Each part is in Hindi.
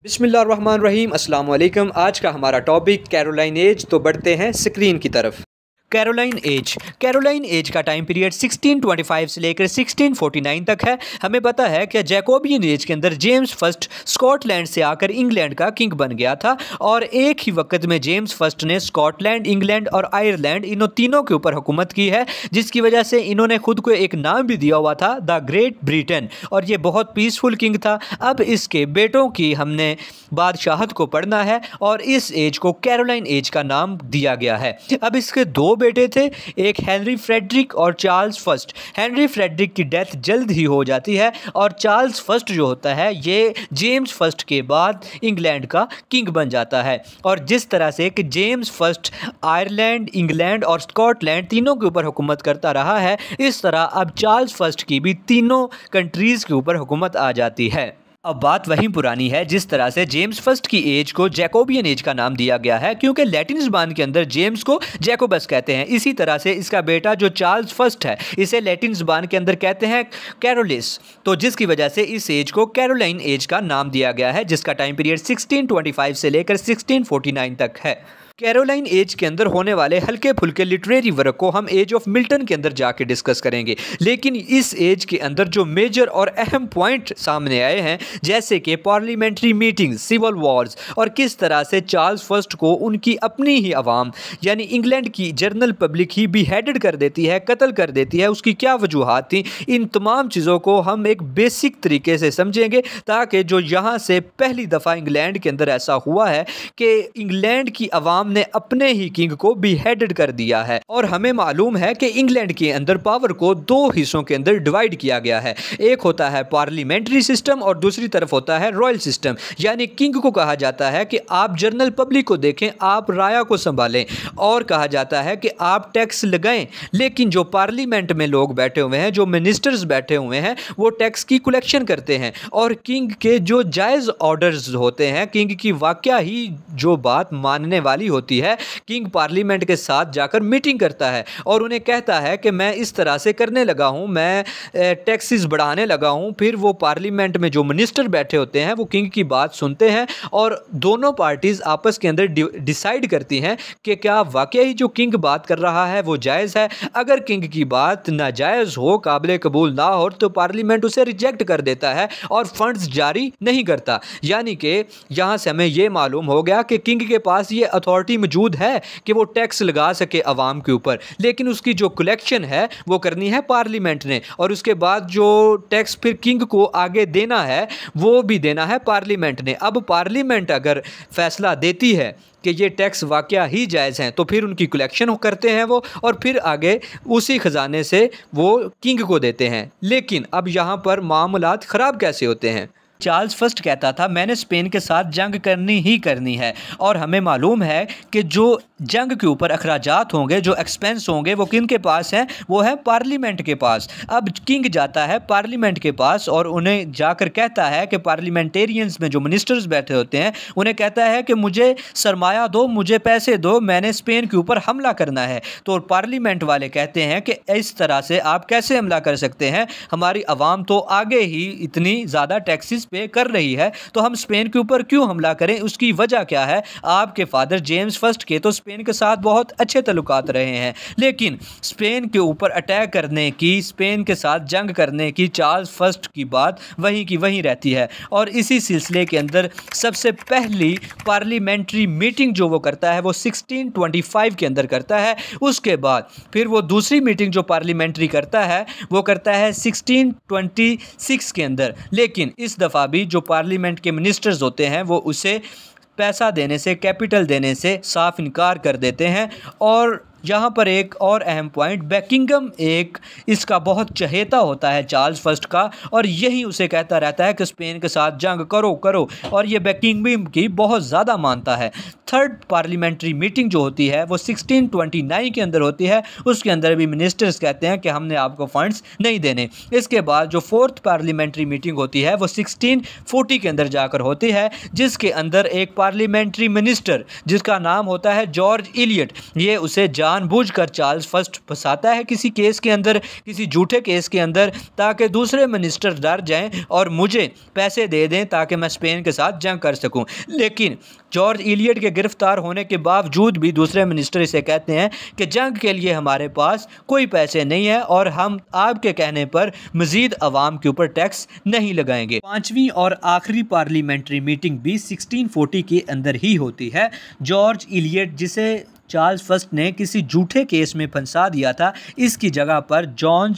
बिस्मिल्लाहिर्रहमानिर्रहीम अस्सलाम वालेकुम। आज का हमारा टॉपिक कैरोलाइन एज। तो बढ़ते हैं स्क्रीन की तरफ। कैरोलाइन एज का टाइम पीरियड 1625 से लेकर 1649 तक है। हमें पता है कि जैकोबियन एज के अंदर जेम्स फर्स्ट स्कॉटलैंड से आकर इंग्लैंड का किंग बन गया था और एक ही वक्त में जेम्स फर्स्ट ने स्कॉटलैंड, इंग्लैंड और आयरलैंड इन्हों तीनों के ऊपर हुकूमत की है, जिसकी वजह से इन्होंने खुद को एक नाम भी दिया हुआ था द ग्रेट ब्रिटेन, और ये बहुत पीसफुल किंग था। अब इसके बेटों की हमने बादशाहत को पढ़ना है और इस एज को कैरोलाइन एज का नाम दिया गया है। अब इसके दो बेटे थे, एक हेनरी फ्रेडरिक और चार्ल्स फर्स्ट। हेनरी फ्रेडरिक की डेथ जल्द ही हो जाती है और चार्ल्स फर्स्ट जो होता है ये जेम्स फर्स्ट के बाद इंग्लैंड का किंग बन जाता है। और जिस तरह से कि जेम्स फर्स्ट आयरलैंड, इंग्लैंड और स्कॉटलैंड तीनों के ऊपर हुकूमत करता रहा है, इस तरह अब चार्ल्स फर्स्ट की भी तीनों कंट्रीज़ के ऊपर हुकूमत आ जाती है। अब बात वहीं पुरानी है जिस तरह से जेम्स फर्स्ट की एज को जैकोबियन एज का नाम दिया गया है, क्योंकि लैटिन ज़बान के अंदर जेम्स को जैकोबस कहते हैं। इसी तरह से इसका बेटा जो चार्ल्स फर्स्ट है इसे लैटिन ज़बान के अंदर कहते हैं कैरोलिस, तो जिसकी वजह से इस एज को कैरोलाइन एज का नाम दिया गया है, जिसका टाइम पीरियड 1625 से लेकर 1649 तक है। कैरोलाइन एज के अंदर होने वाले हल्के फुल्के लिटरेरी वर्क को हम एज ऑफ मिल्टन के अंदर जाके डिस्कस करेंगे, लेकिन इस एज के अंदर जो मेजर और अहम पॉइंट सामने आए हैं, जैसे कि पार्लियामेंट्री मीटिंग्स, सिविल वॉर्स और किस तरह से चार्ल्स फर्स्ट को उनकी अपनी ही आवाम यानी इंग्लैंड की जनरल पब्लिक ही बिहेडेड कर देती है, कत्ल कर देती है, उसकी क्या वजूहात थी, इन तमाम चीज़ों को हम एक बेसिक तरीके से समझेंगे, ताकि जो यहाँ से पहली दफ़ा इंग्लैंड के अंदर ऐसा हुआ है कि इंग्लैंड की आवाम ने अपने ही किंग को बिहेडेड कर दिया है। और हमें मालूम है कि इंग्लैंड के अंदर पावर को दो हिस्सों के अंदर डिवाइड किया गया है, एक होता है पार्लियामेंट्री सिस्टम और दूसरी तरफ होता है रॉयल सिस्टम। यानी किंग को कहा जाता है कि आप जनरल पब्लिक को देखें, आप राया को संभालें, और कहा जाता है कि आप टैक्स लगाएं, लेकिन जो पार्लियामेंट में लोग बैठे हुए हैं, जो मिनिस्टर्स बैठे हुए हैं, वो टैक्स की कलेक्शन करते हैं। और किंग के जो जायज़ ऑर्डर्स होते हैं, किंग की वाकया ही जो बात मानने वाली होती है, किंग पार्लियामेंट के साथ जाकर मीटिंग करता है और उन्हें कहता है कि मैं इस तरह से करने लगा हूं, मैं टैक्सेस बढ़ाने लगा हूं। फिर वो पार्लियामेंट में जो मिनिस्टर बैठे होते हैं वो किंग की बात सुनते हैं और दोनों पार्टीज आपस के अंदर डिसाइड करती हैं कि क्या वाकई जो किंग बात कर रहा है वो जायज़ है। अगर किंग की बात नाजायज़ हो, काबिल कबूल ना हो, तो पार्लियामेंट उसे रिजेक्ट कर देता है और फंड्स जारी नहीं करता। यानी कि यहाँ से हमें ये मालूम हो गया कि किंग के पास ये अथॉरिटी मौजूद है कि वो टैक्स लगा सके आवाम के ऊपर, लेकिन उसकी जो कलेक्शन है वो करनी है पार्लियामेंट ने, और उसके बाद जो टैक्स फिर किंग को आगे देना है वो भी देना है पार्लियामेंट ने। अब पार्लियामेंट अगर फैसला देती है कि ये टैक्स वाकया ही जायज़ हैं, तो फिर उनकी कलेक्शन करते हैं वो, और फिर आगे उसी ख़जाने से वो किंग को देते हैं। लेकिन अब यहाँ पर मामलात ख़राब कैसे होते हैं। चार्ल्स फर्स्ट कहता था मैंने स्पेन के साथ जंग करनी ही करनी है, और हमें मालूम है कि जो जंग के ऊपर अखराजात होंगे, जो एक्सपेंस होंगे, वो किन के पास हैं, वो है पार्लियामेंट के पास। अब किंग जाता है पार्लियामेंट के पास और उन्हें जाकर कहता है कि पार्लियामेंटेरियंस में जो मिनिस्टर्स बैठे होते हैं उन्हें कहता है कि मुझे सरमाया दो, मुझे पैसे दो, मैंने स्पेन के ऊपर हमला करना है। तो पार्लियामेंट वाले कहते हैं कि इस तरह से आप कैसे हमला कर सकते हैं, हमारी आवाम तो आगे ही इतनी ज़्यादा टैक्सेस पे कर रही है, तो हम स्पेन के ऊपर क्यों हमला करें, उसकी वजह क्या है। आपके फादर जेम्स फर्स्ट के तो स्पेन के साथ बहुत अच्छे तल्लुकात रहे हैं, लेकिन स्पेन के ऊपर अटैक करने की, स्पेन के साथ जंग करने की चार्ल्स फर्स्ट की बात वहीं की वहीं रहती है। और इसी सिलसिले के अंदर सबसे पहली पार्लियामेंट्री मीटिंग जो वो करता है वो 1625 के अंदर करता है। उसके बाद फिर वो दूसरी मीटिंग जो पार्लियामेंट्री करता है वो करता है 1626 के अंदर। लेकिन इस दफ़ा भी जो पार्लियामेंट के मिनिस्टर्स होते हैं वो उसे पैसा देने से, कैपिटल देने से साफ इनकार कर देते हैं। और यहाँ पर एक और अहम पॉइंट, बकिंघम एक इसका बहुत चहेता होता है चार्ल्स फर्स्ट का, और यही उसे कहता रहता है कि स्पेन के साथ जंग करो करो, और ये बकिंघम की बहुत ज़्यादा मानता है। थर्ड पार्लियामेंट्री मीटिंग जो होती है वो 1629 के अंदर होती है। उसके अंदर भी मिनिस्टर्स कहते हैं कि हमने आपको फंड्स नहीं देने। इसके बाद जो फोर्थ पार्लियामेंट्री मीटिंग होती है वो 1640 के अंदर जाकर होती है, जिसके अंदर एक पार्लियामेंट्री मिनिस्टर जिसका नाम होता है जॉर्ज इलियट, ये उसे जानबूझकर चार्ल्स फर्स्ट फंसाता है किसी केस के अंदर, किसी झूठे केस के अंदर, ताकि दूसरे मिनिस्टर डर जाएं और मुझे पैसे दे दें ताकि मैं स्पेन के साथ जंग कर सकूं। लेकिन जॉर्ज इलियट के गिरफ्तार होने के बावजूद भी दूसरे मिनिस्टर इसे कहते हैं कि जंग के लिए हमारे पास कोई पैसे नहीं है और हम आपके कहने पर मज़ीद अवाम के ऊपर टैक्स नहीं लगाएंगे। पांचवी और आखिरी पार्लियामेंट्री मीटिंग भी 1640 के अंदर ही होती है। जॉर्ज इलियट, जिसे चार्ल्स फर्स्ट ने किसी झूठे केस में फंसा दिया था, इसकी जगह पर जॉन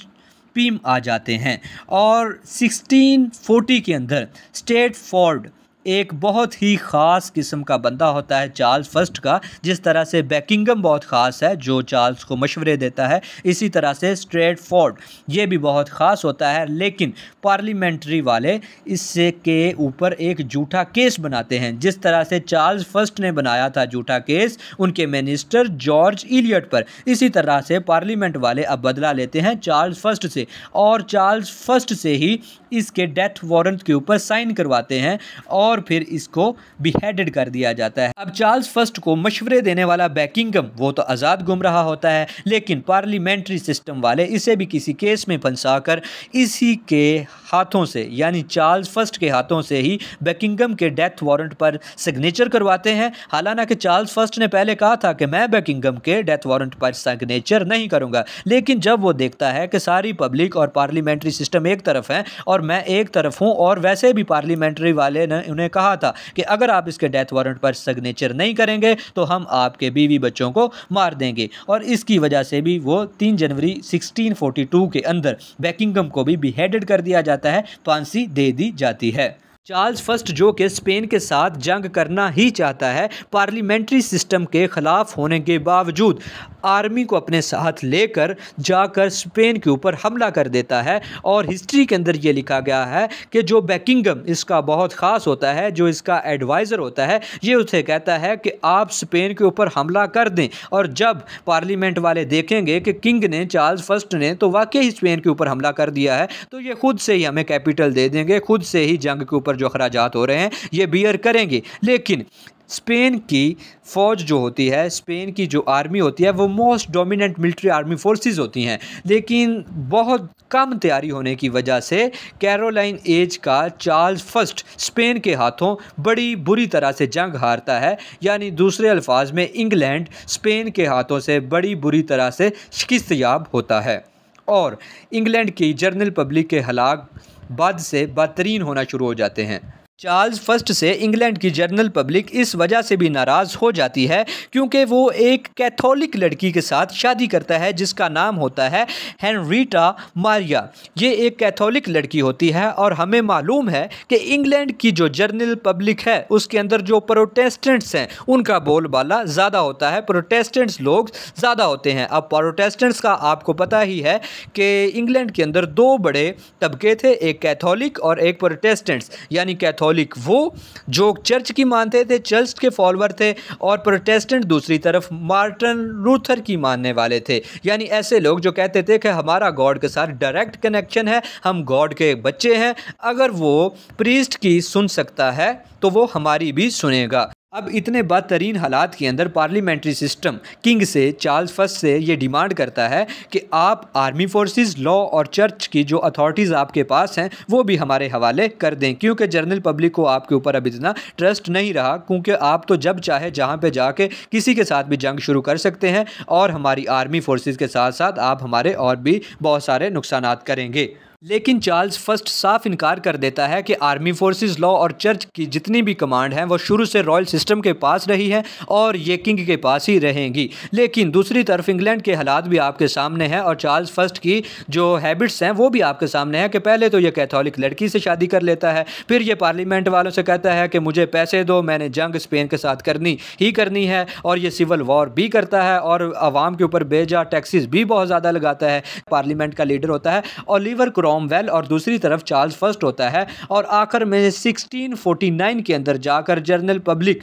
पीम आ जाते हैं और 1640 के अंदर स्टेटफोर्ड एक बहुत ही ख़ास किस्म का बंदा होता है चार्ल्स फर्स्ट का। जिस तरह से बेकिंगम बहुत ख़ास है जो चार्ल्स को मशवरे देता है, इसी तरह से स्ट्रेटफोर्ड ये भी बहुत ख़ास होता है। लेकिन पार्लियामेंट्री वाले इससे के ऊपर एक झूठा केस बनाते हैं, जिस तरह से चार्ल्स फर्स्ट ने बनाया था झूठा केस उनके मिनिस्टर जॉर्ज इलियट पर। इसी तरह से पार्लियामेंट वाले अब बदला लेते हैं चार्ल्स फर्स्ट से और चार्ल्स फर्स्ट से ही इसके डेथ वारंट के ऊपर साइन करवाते हैं और फिर इसको बिहेडेड कर दिया जाता है। अब चार्ल्स फर्स्ट को मशवरे देने वाला बेकिंगम वो तो आज़ाद घूम रहा होता है, लेकिन पार्लियामेंट्री सिस्टम वाले इसे भी किसी केस में फंसाकर इसी के हाथों से, यानी चार्ल्स फर्स्ट के हाथों से ही बेकिंगम के डेथ वारंट पर सिग्नेचर करवाते हैं। हालांकि चार्ल्स फर्स्ट ने पहले कहा था कि मैं बेकिंगम के डेथ वारंट पर सिग्नेचर नहीं करूंगा, लेकिन जब वो देखता है कि सारी पब्लिक और पार्लियामेंट्री सिस्टम एक तरफ है और मैं एक तरफ हूं, और वैसे भी पार्लियामेंट्री वाले ने उन्हें कहा था कि अगर आप इसके डेथ वारंट पर सिग्नेचर नहीं करेंगे तो हम आपके बीवी बच्चों को मार देंगे, और इसकी वजह से भी वो 3 जनवरी 1642 के अंदर बेकिंगम को भी बिहेडेड कर दिया जाता है, फांसी दे दी जाती है। चार्ल्स फर्स्ट जो कि स्पेन के साथ जंग करना ही चाहता है, पार्लियामेंट्री सिस्टम के ख़िलाफ़ होने के बावजूद आर्मी को अपने साथ लेकर जाकर स्पेन के ऊपर हमला कर देता है। और हिस्ट्री के अंदर ये लिखा गया है कि जो बेकिंगम इसका बहुत ख़ास होता है, जो इसका एडवाइज़र होता है, ये उसे कहता है कि आप स्पेन के ऊपर हमला कर दें, और जब पार्लियामेंट वाले देखेंगे कि किंग ने, चार्ल्स फर्स्ट ने तो वाकई ही स्पेन के ऊपर हमला कर दिया है, तो ये खुद से ही हमें कैपिटल दे देंगे, खुद से ही जंग के ऊपर जो खराजात हो रहे हैं ये बियर करेंगे। लेकिन स्पेन की फ़ौज जो होती है, स्पेन की जो आर्मी होती है, वो most dominant military army forces होती हैं, लेकिन बहुत कम तैयारी होने की वजह से कैरोलाइन एज का चार्ल्स फर्स्ट स्पेन के हाथों बड़ी बुरी तरह से जंग हारता है। यानी दूसरे अल्फाज में इंग्लैंड स्पेन के हाथों से बड़ी बुरी तरह से शिकस्तयाब होता है और इंग्लैंड की जनरल पब्लिक के हालात बद से बदतरीन होना शुरू हो जाते हैं। चार्ल्स फर्स्ट से इंग्लैंड की जनरल पब्लिक इस वजह से भी नाराज़ हो जाती है क्योंकि वो एक कैथोलिक लड़की के साथ शादी करता है जिसका नाम होता है हेनरीटा मारिया। ये एक कैथोलिक लड़की होती है और हमें मालूम है कि इंग्लैंड की जो जनरल पब्लिक है उसके अंदर जो प्रोटेस्टेंट्स हैं उनका बोलबाला ज़्यादा होता है, प्रोटेस्टेंट्स लोग ज़्यादा होते हैं। अब प्रोटेस्टेंट्स का आपको पता ही है कि इंग्लैंड के अंदर 2 बड़े तबके थे, एक कैथोलिक और एक प्रोटेस्टेंट्स। यानी कैथोलिक वो जो चर्च की मानते थे, चर्च के फॉलोअर थे, और प्रोटेस्टेंट दूसरी तरफ मार्टिन लूथर की मानने वाले थे। यानी ऐसे लोग जो कहते थे कि हमारा गॉड के साथ डायरेक्ट कनेक्शन है, हम गॉड के बच्चे हैं, अगर वो प्रीस्ट की सुन सकता है तो वो हमारी भी सुनेगा। अब इतने बदतरीन हालात के अंदर पार्लियामेंट्री सिस्टम किंग से, चार्ल्स फर्स्ट से ये डिमांड करता है कि आप आर्मी फोर्सेस, लॉ और चर्च की जो अथॉरिटीज़ आपके पास हैं वो भी हमारे हवाले कर दें, क्योंकि जनरल पब्लिक को आपके ऊपर अब इतना ट्रस्ट नहीं रहा, क्योंकि आप तो जब चाहे जहाँ पे जाके किसी के साथ भी जंग शुरू कर सकते हैं और हमारी आर्मी फोर्सेस के साथ साथ आप हमारे और भी बहुत सारे नुकसानात करेंगे। लेकिन चार्ल्स फर्स्ट साफ इनकार कर देता है कि आर्मी फोर्सेस, लॉ और चर्च की जितनी भी कमांड हैं वो शुरू से रॉयल सिस्टम के पास रही है और ये किंग के पास ही रहेंगी। लेकिन दूसरी तरफ इंग्लैंड के हालात भी आपके सामने हैं और चार्ल्स फर्स्ट की जो हैबिट्स हैं वो भी आपके सामने हैं कि पहले तो ये कैथोलिक लड़की से शादी कर लेता है, फिर ये पार्लियामेंट वालों से कहता है कि मुझे पैसे दो, मैंने जंग स्पेन के साथ करनी ही करनी है, और ये सिविल वॉर भी करता है और आवाम के ऊपर बेजा टैक्सेस भी बहुत ज़्यादा लगाता है। पार्लियामेंट का लीडर होता है ओलिवर क्रोमवेल और दूसरी तरफ चार्ल्स फर्स्ट होता है। और आखिर में 1649 के अंदर जाकर जनरल पब्लिक,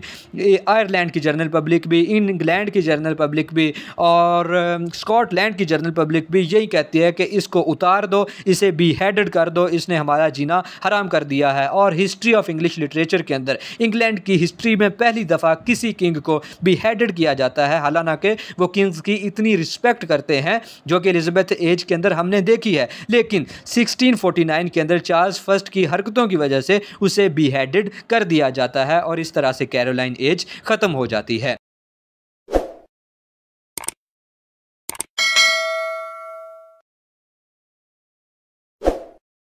आयरलैंड की जनरल पब्लिक भी, इंग्लैंड की जनरल पब्लिक भी और स्कॉटलैंड की जनरल पब्लिक भी यही कहती है कि इसको उतार दो, इसे बीहेडेड कर दो, इसने हमारा जीना हराम कर दिया है। और हिस्ट्री ऑफ इंग्लिश लिटरेचर के अंदर इंग्लैंड की हिस्ट्री में पहली दफ़ा किसी किंग को बीहेडेड किया जाता है, हालांकि वो किंग्स की इतनी रिस्पेक्ट करते हैं जो कि एलिजाबेथ एज के अंदर हमने देखी है, लेकिन 1649 के अंदर चार्ल्स फर्स्ट की हरकतों की वजह से उसे बीहेडेड कर दिया जाता है और इस तरह से कैरोलाइन एज ख़त्म हो जाती है।